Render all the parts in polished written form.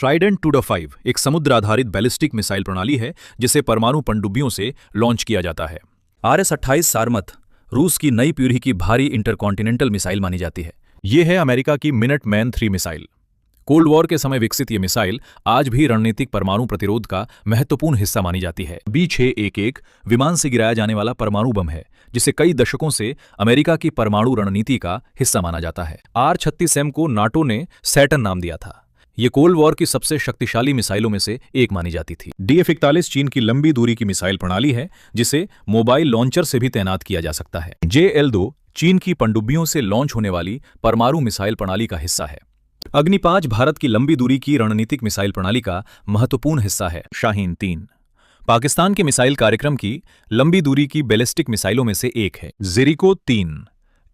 Trident 2.5 एक समुद्र आधारित बैलिस्टिक मिसाइल प्रणाली है जिसे परमाणु पनडुब्बियों से लॉन्च किया जाता है। RS-28 सारमत रूस की नई पीढ़ी की भारी इंटरकॉन्टिनेंटल मिसाइल मानी जाती है। ये है अमेरिका की मिनटमैन 3 मिसाइल। कोल्ड वॉर के समय विकसित ये मिसाइल आज भी रणनीतिक परमाणु प्रतिरोध का महत्वपूर्ण हिस्सा मानी जाती है। B611 विमान से गिराया जाने वाला परमाणु बम है जिसे कई दशकों से अमेरिका की परमाणु रणनीति का हिस्सा माना जाता है। R-36M को नाटो ने सैटर्न नाम दिया था। ये कोल्ड वॉर की सबसे शक्तिशाली मिसाइलों में से एक मानी जाती थी। DF-41 चीन की लंबी दूरी की मिसाइल प्रणाली है जिसे मोबाइल लॉन्चर से भी तैनात किया जा सकता है। JL-2 चीन की पनडुब्बियों से लॉन्च होने वाली परमाणु मिसाइल प्रणाली का हिस्सा है। अग्नि 5 भारत की लंबी दूरी की रणनीतिक मिसाइल प्रणाली का महत्वपूर्ण हिस्सा है। शाहीन 3 पाकिस्तान के मिसाइल कार्यक्रम की लंबी दूरी की बैलिस्टिक मिसाइलों में से एक है। जेरिको 3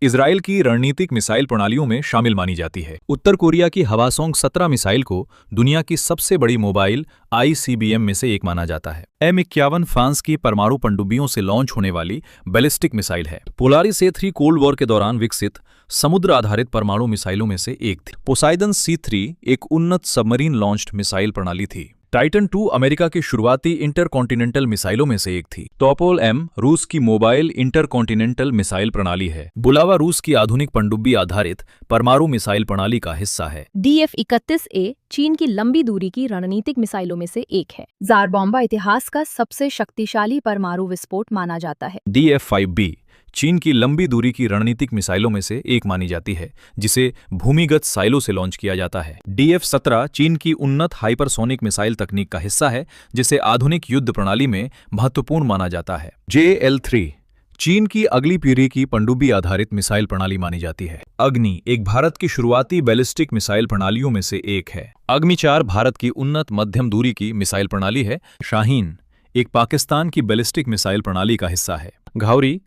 इजराइल की रणनीतिक मिसाइल प्रणालियों में शामिल मानी जाती है। उत्तर कोरिया की हवासोंग 17 मिसाइल को दुनिया की सबसे बड़ी मोबाइल ICBM में से एक माना जाता है। M51 फ्रांस की परमाणु पनडुब्बियों से लॉन्च होने वाली बैलिस्टिक मिसाइल है। पोलारिस A3 कोल्ड वॉर के दौरान विकसित समुद्र आधारित परमाणु मिसाइलों में से एक थी। पोसाइडन C3 एक उन्नत सबमरीन लॉन्च्ड मिसाइल प्रणाली थी। टाइटन 2 अमेरिका की शुरुआती इंटरकॉन्टिनेंटल मिसाइलों में से एक थी। टॉपोल M रूस की मोबाइल इंटरकॉन्टिनेंटल मिसाइल प्रणाली है। बुलावा रूस की आधुनिक पनडुब्बी आधारित परमाणु मिसाइल प्रणाली का हिस्सा है। DF-31A चीन की लंबी दूरी की रणनीतिक मिसाइलों में से एक है। जार बॉम्बा इतिहास का सबसे शक्तिशाली परमाणु विस्फोट माना जाता है। DF-5B चीन की लंबी दूरी की रणनीतिक मिसाइलों में से एक मानी जाती है जिसे भूमिगत साइलों से लॉन्च किया जाता है। DF-17 चीन की उन्नत हाइपरसोनिक मिसाइल तकनीक का हिस्सा है जिसे आधुनिक युद्ध प्रणाली में महत्वपूर्ण माना जाता है। JL-3 चीन की अगली पीढ़ी की पनडुब्बी आधारित मिसाइल प्रणाली मानी जाती है। अग्नि एक भारत की शुरुआती बैलिस्टिक मिसाइल प्रणालियों में से एक है। अग्नि 4 भारत की उन्नत मध्यम दूरी की मिसाइल प्रणाली है। शाहीन एक पाकिस्तान की बैलिस्टिक मिसाइल प्रणाली का हिस्सा है। घावरी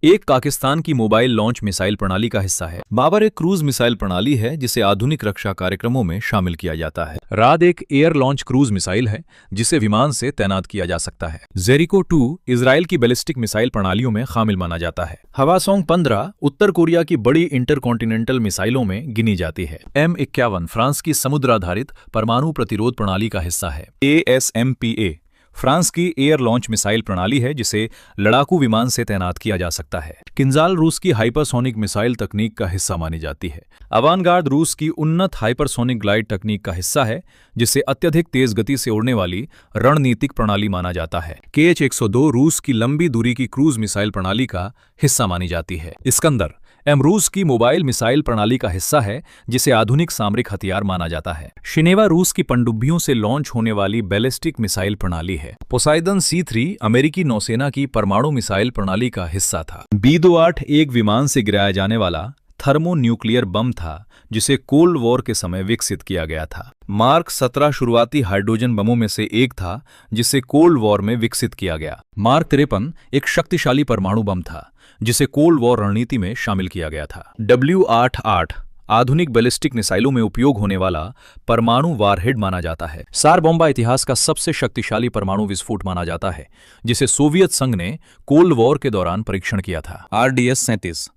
एक पाकिस्तान की मोबाइल लॉन्च मिसाइल प्रणाली का हिस्सा है। बाबर एक क्रूज मिसाइल प्रणाली है जिसे आधुनिक रक्षा कार्यक्रमों में शामिल किया जाता है। राद एक एयर लॉन्च क्रूज मिसाइल है जिसे विमान से तैनात किया जा सकता है। जेरिको 2 इजराइल की बैलिस्टिक मिसाइल प्रणालियों में शामिल माना जाता है। हवासोंग 15 उत्तर कोरिया की बड़ी इंटरकॉन्टिनेंटल मिसाइलों में गिनी जाती है। M51 फ्रांस की समुद्र आधारित परमाणु प्रतिरोध प्रणाली का हिस्सा है। ASMPA फ्रांस की एयर लॉन्च मिसाइल प्रणाली है जिसे लड़ाकू विमान से तैनात किया जा सकता है। किंजाल रूस की हाइपरसोनिक मिसाइल तकनीक का हिस्सा मानी जाती है। अवानगार्ड रूस की उन्नत हाइपरसोनिक ग्लाइड तकनीक का हिस्सा है जिसे अत्यधिक तेज गति से उड़ने वाली रणनीतिक प्रणाली माना जाता है। KH-102 रूस की लंबी दूरी की क्रूज मिसाइल प्रणाली का हिस्सा मानी जाती है। इस्कंदर M रूस की मोबाइल मिसाइल प्रणाली का हिस्सा है जिसे आधुनिक सामरिक हथियार माना जाता है। शिनेवा रूस की पनडुब्बियों से लॉन्च होने वाली बैलिस्टिक मिसाइल प्रणाली है। पोसाइडन C3 अमेरिकी नौसेना की परमाणु मिसाइल प्रणाली का हिस्सा था। B28 एक विमान से गिराया जाने वाला थर्मोन्यूक्लियर बम था जिसे कोल्ड वॉर के समय विकसित किया गया था। मार्क 17 शुरुआती हाइड्रोजन बमों में से एक था जिसे कोल्ड वॉर में विकसित किया गया। मार्क 53 एक शक्तिशाली परमाणु बम था जिसे कोल्ड वॉर रणनीति में शामिल किया गया था। W88 आधुनिक बैलिस्टिक मिसाइलों में उपयोग होने वाला परमाणु वारहेड माना जाता है। सार बॉम्बा इतिहास का सबसे शक्तिशाली परमाणु विस्फोट माना जाता है जिसे सोवियत संघ ने कोल्ड वॉर के दौरान परीक्षण किया था। RDS-37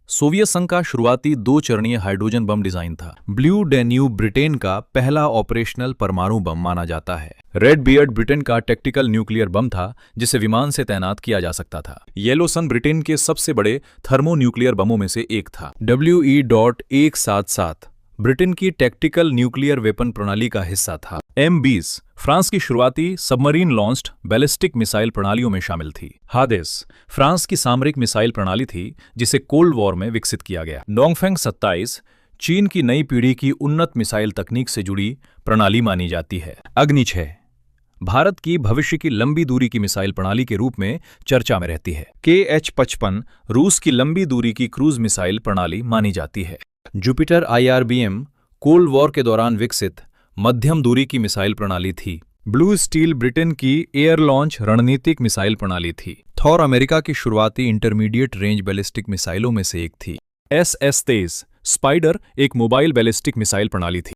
सोवियत संघ का शुरुआती 2 चरणीय हाइड्रोजन बम डिजाइन था। ब्लू डैन्यूब ब्रिटेन का पहला ऑपरेशनल परमाणु बम माना जाता है। रेड बियर्ड ब्रिटेन का टैक्टिकल न्यूक्लियर बम था जिसे विमान से तैनात किया जा सकता था। येलो सन ब्रिटेन के सबसे बड़े थर्मोन्यूक्लियर बमों में से एक था। WE.177 ब्रिटेन की टैक्टिकल न्यूक्लियर वेपन प्रणाली का हिस्सा था। M20 फ्रांस की शुरुआती सबमरीन लॉन्च्ड बैलिस्टिक मिसाइल प्रणालियों में शामिल थी। हादेस फ्रांस की सामरिक मिसाइल प्रणाली थी जिसे कोल्ड वॉर में विकसित किया गया। डोंगफेंग 27 चीन की नई पीढ़ी की उन्नत मिसाइल तकनीक से जुड़ी प्रणाली मानी जाती है। अग्नि 6 भारत की भविष्य की लंबी दूरी की मिसाइल प्रणाली के रूप में चर्चा में रहती है। KH-55 रूस की लंबी दूरी की क्रूज मिसाइल प्रणाली मानी जाती है। जुपिटर IRBM कोल्ड वॉर के दौरान विकसित मध्यम दूरी की मिसाइल प्रणाली थी। ब्लू स्टील ब्रिटेन की एयर लॉन्च रणनीतिक मिसाइल प्रणाली थी। थॉर अमेरिका की शुरुआती इंटरमीडिएट रेंज बैलिस्टिक मिसाइलों में से एक थी। SS-23 स्पाइडर एक मोबाइल बैलिस्टिक मिसाइल प्रणाली थी।